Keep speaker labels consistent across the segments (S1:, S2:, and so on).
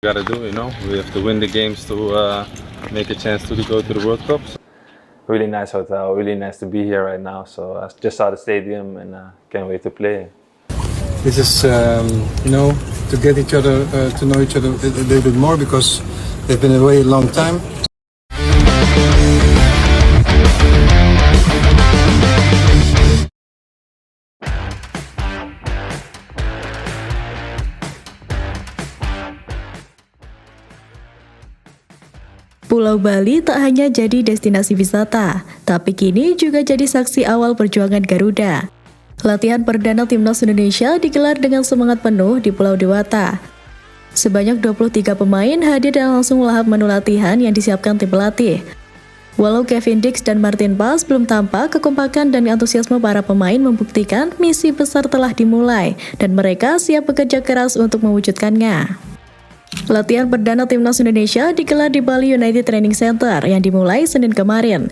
S1: Gotta do, we have to win the games to make a chance to go to the World Cup. Really nice hotel, really nice to be here right now. So I just saw the stadium and can't wait to play.
S2: This is, to get each other, to know each other a little bit more because they've been away a long time.
S3: Pulau Bali tak hanya jadi destinasi wisata, tapi kini juga jadi saksi awal perjuangan Garuda. Latihan perdana Timnas Indonesia digelar dengan semangat penuh di Pulau Dewata. Sebanyak 23 pemain hadir dan langsung melahap menu latihan yang disiapkan tim pelatih. Walau Kevin Dix dan Martin Pas belum tampak, kekompakan dan antusiasme para pemain membuktikan misi besar telah dimulai dan mereka siap bekerja keras untuk mewujudkannya. Latihan perdana Timnas Indonesia digelar di Bali United Training Center yang dimulai Senin kemarin.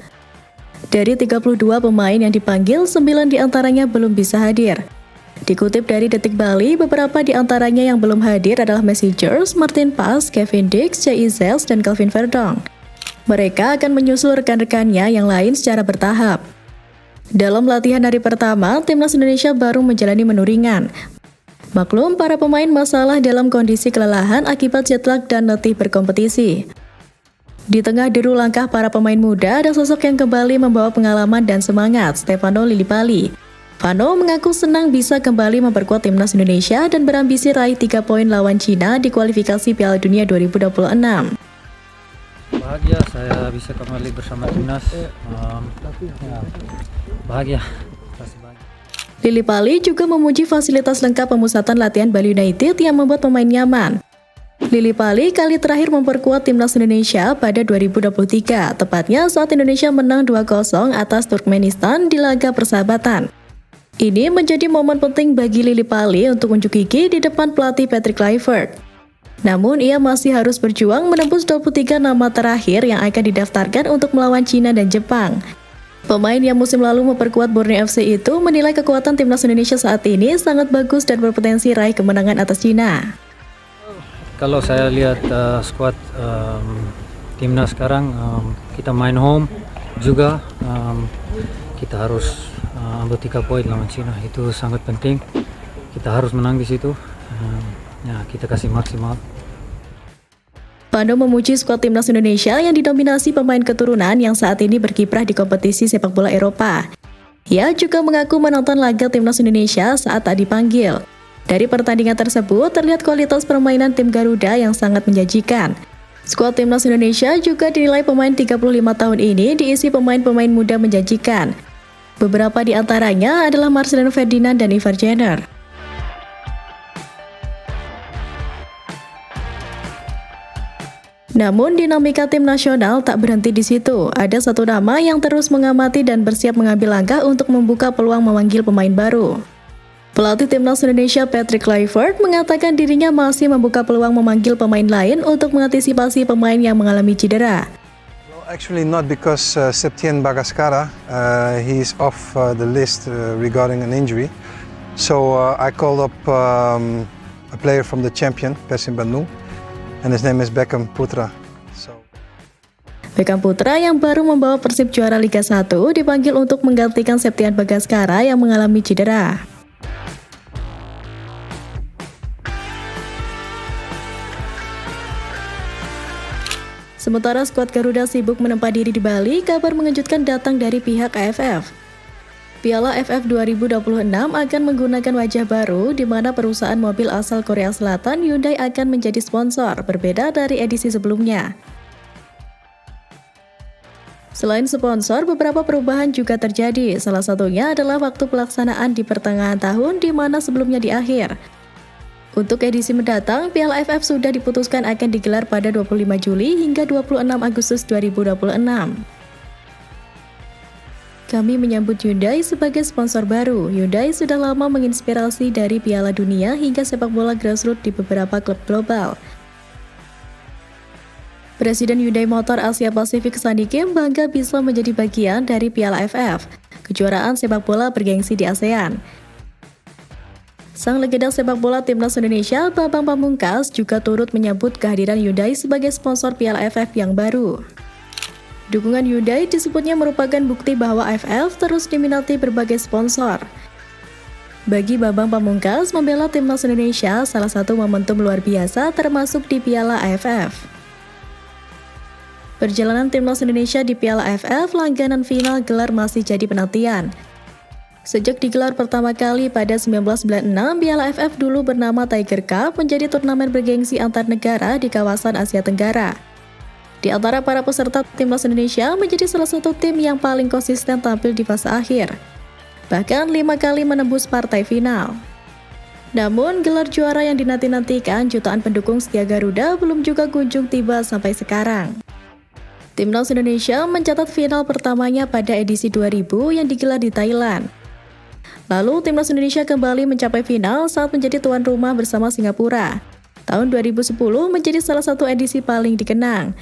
S3: Dari 32 pemain yang dipanggil, 9 diantaranya belum bisa hadir. Dikutip dari Detik Bali, beberapa diantaranya yang belum hadir adalah messengers, Martin Pas, Kevin Dix, J.I. Zels, dan Calvin Verdong. Mereka akan menyusul rekan-rekannya yang lain secara bertahap. Dalam latihan hari pertama, Timnas Indonesia baru menjalani menu ringan. Maklum, para pemain masalah dalam kondisi kelelahan akibat jet lag dan letih berkompetisi. Di tengah deru langkah para pemain muda, ada sosok yang kembali membawa pengalaman dan semangat, Stefano Lillipali. Vano mengaku senang bisa kembali memperkuat Timnas Indonesia dan berambisi raih 3 poin lawan Cina di kualifikasi Piala Dunia 2026.
S4: Bahagia saya bisa kembali bersama Timnas. Bahagia.
S3: Lillipali juga memuji fasilitas lengkap pemusatan latihan Bali United yang membuat pemain nyaman. Lillipali kali terakhir memperkuat Timnas Indonesia pada 2023, tepatnya saat Indonesia menang 2-0 atas Turkmenistan di laga persahabatan. Ini menjadi momen penting bagi Lillipali untuk unjuk gigi di depan pelatih Patrick Kluivert. Namun ia masih harus berjuang menembus 23 nama terakhir yang akan didaftarkan untuk melawan Cina dan Jepang. Pemain yang musim lalu memperkuat Borneo FC itu menilai kekuatan Timnas Indonesia saat ini sangat bagus dan berpotensi raih kemenangan atas Cina.
S4: Kalau saya lihat skuad Timnas sekarang, kita main home juga, kita harus ambil 3 poin lawan Cina, itu sangat penting. Kita harus menang di situ, kita kasih maksimal.
S3: Pando memuji skuad Timnas Indonesia yang didominasi pemain keturunan yang saat ini berkiprah di kompetisi sepak bola Eropa. Ia juga mengaku menonton laga Timnas Indonesia saat tak dipanggil. Dari pertandingan tersebut terlihat kualitas permainan tim Garuda yang sangat menjanjikan. Skuad Timnas Indonesia juga dinilai pemain 35 tahun ini diisi pemain-pemain muda menjanjikan. Beberapa di antaranya adalah Marcelino Ferdinand dan Ivar Jenner. Namun dinamika tim nasional tak berhenti di situ. Ada satu nama yang terus mengamati dan bersiap mengambil langkah untuk membuka peluang memanggil pemain baru. Pelatih Timnas Indonesia Patrick Kluivert mengatakan dirinya masih membuka peluang memanggil pemain lain untuk mengantisipasi pemain yang mengalami cedera.
S2: Actually not because Septien Bagaskara, he is off the list regarding an injury. So I called up a player from the champion, Persib Bandung. And his name is Beckham Putra.
S3: Beckham Putra yang baru membawa Persib juara Liga 1 dipanggil untuk menggantikan Septien Bagaskara yang mengalami cedera. Sementara skuad Garuda sibuk menempa diri di Bali, kabar mengejutkan datang dari pihak AFF. Piala AFF 2026 akan menggunakan wajah baru di mana perusahaan mobil asal Korea Selatan Hyundai akan menjadi sponsor, berbeda dari edisi sebelumnya. Selain sponsor, beberapa perubahan juga terjadi. Salah satunya adalah waktu pelaksanaan di pertengahan tahun di mana sebelumnya di akhir. Untuk edisi mendatang, Piala AFF sudah diputuskan akan digelar pada 25 Juli hingga 26 Agustus 2026. Kami menyambut Hyundai sebagai sponsor baru. Hyundai sudah lama menginspirasi dari Piala Dunia hingga sepak bola grassroots di beberapa klub global. Presiden Hyundai Motor Asia Pasifik Sandy Kim bangga bisa menjadi bagian dari Piala AFF, kejuaraan sepak bola bergengsi di ASEAN. Sang legenda sepak bola Timnas Indonesia, Bambang Pamungkas, juga turut menyambut kehadiran Hyundai sebagai sponsor Piala AFF yang baru. Dukungan Hyundai disebutnya merupakan bukti bahwa AFF terus diminati berbagai sponsor. Bagi Bambang Pamungkas, membela Timnas Indonesia salah satu momentum luar biasa termasuk di Piala AFF. Perjalanan Timnas Indonesia di Piala AFF langganan final gelar masih jadi penantian. Sejak digelar pertama kali pada 1996, Piala AFF dulu bernama Tiger Cup menjadi turnamen bergengsi antar negara di kawasan Asia Tenggara. Di antara para peserta, Timnas Indonesia menjadi salah satu tim yang paling konsisten tampil di fase akhir. Bahkan 5 kali menembus partai final. Namun, gelar juara yang dinanti-nantikan jutaan pendukung setia Garuda belum juga kunjung tiba sampai sekarang. Timnas Indonesia mencatat final pertamanya pada edisi 2000 yang digelar di Thailand. Lalu, Timnas Indonesia kembali mencapai final saat menjadi tuan rumah bersama Singapura. Tahun 2010 menjadi salah satu edisi paling dikenang.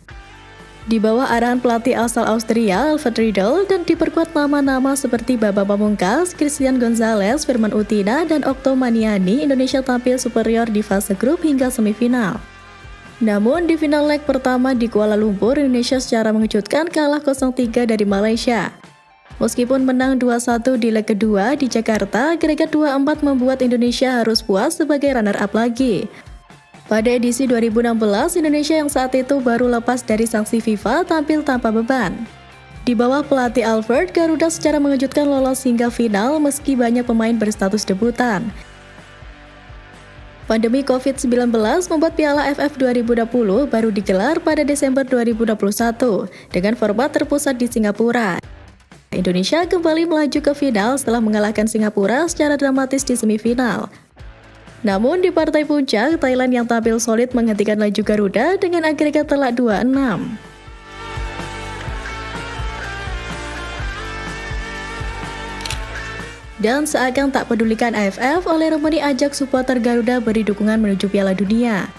S3: Di bawah arahan pelatih asal Austria, Alfred Riedel, dan diperkuat nama-nama seperti Bambang Pamungkas, Christian Gonzalez, Firman Utina, dan Okto Maniani, Indonesia tampil superior di fase grup hingga semifinal. Namun, di final leg pertama di Kuala Lumpur, Indonesia secara mengejutkan kalah 0-3 dari Malaysia. Meskipun menang 2-1 di leg kedua di Jakarta, agregat 2-4 membuat Indonesia harus puas sebagai runner-up lagi. Pada edisi 2016, Indonesia yang saat itu baru lepas dari sanksi FIFA tampil tanpa beban. Di bawah pelatih Alfred, Garuda secara mengejutkan lolos hingga final meski banyak pemain berstatus debutan. Pandemi COVID-19 membuat Piala AFF 2020 baru digelar pada Desember 2021 dengan format terpusat di Singapura. Indonesia kembali melaju ke final setelah mengalahkan Singapura secara dramatis di semifinal. Namun di partai puncak, Thailand yang tampil solid menghentikan laju Garuda dengan agregat telak 2-6. Dan seakan tak pedulikan AFF, oleh Romani ajak supporter Garuda beri dukungan menuju Piala Dunia.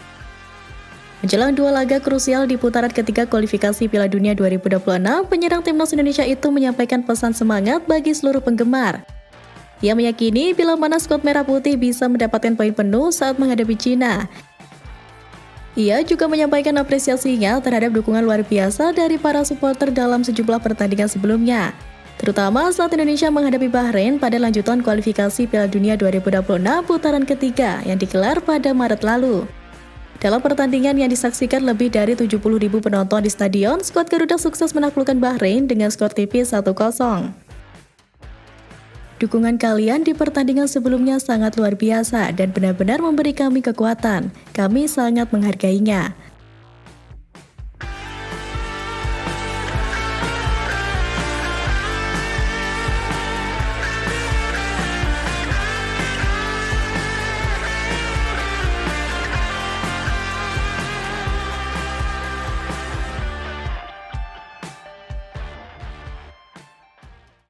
S3: Menjelang 2 laga krusial di putaran ketiga kualifikasi Piala Dunia 2026, penyerang Timnas Indonesia itu menyampaikan pesan semangat bagi seluruh penggemar. Ia meyakini bila mana skuad Merah Putih bisa mendapatkan poin penuh saat menghadapi Cina. Ia juga menyampaikan apresiasinya terhadap dukungan luar biasa dari para supporter dalam sejumlah pertandingan sebelumnya, terutama saat Indonesia menghadapi Bahrain pada lanjutan kualifikasi Piala Dunia 2026 putaran ketiga yang digelar pada Maret lalu. Dalam pertandingan yang disaksikan lebih dari 70.000 penonton di stadion, skuad Garuda sukses menaklukkan Bahrain dengan skor tipis 1-0. Dukungan kalian di pertandingan sebelumnya sangat luar biasa dan benar-benar memberi kami kekuatan. Kami sangat menghargainya.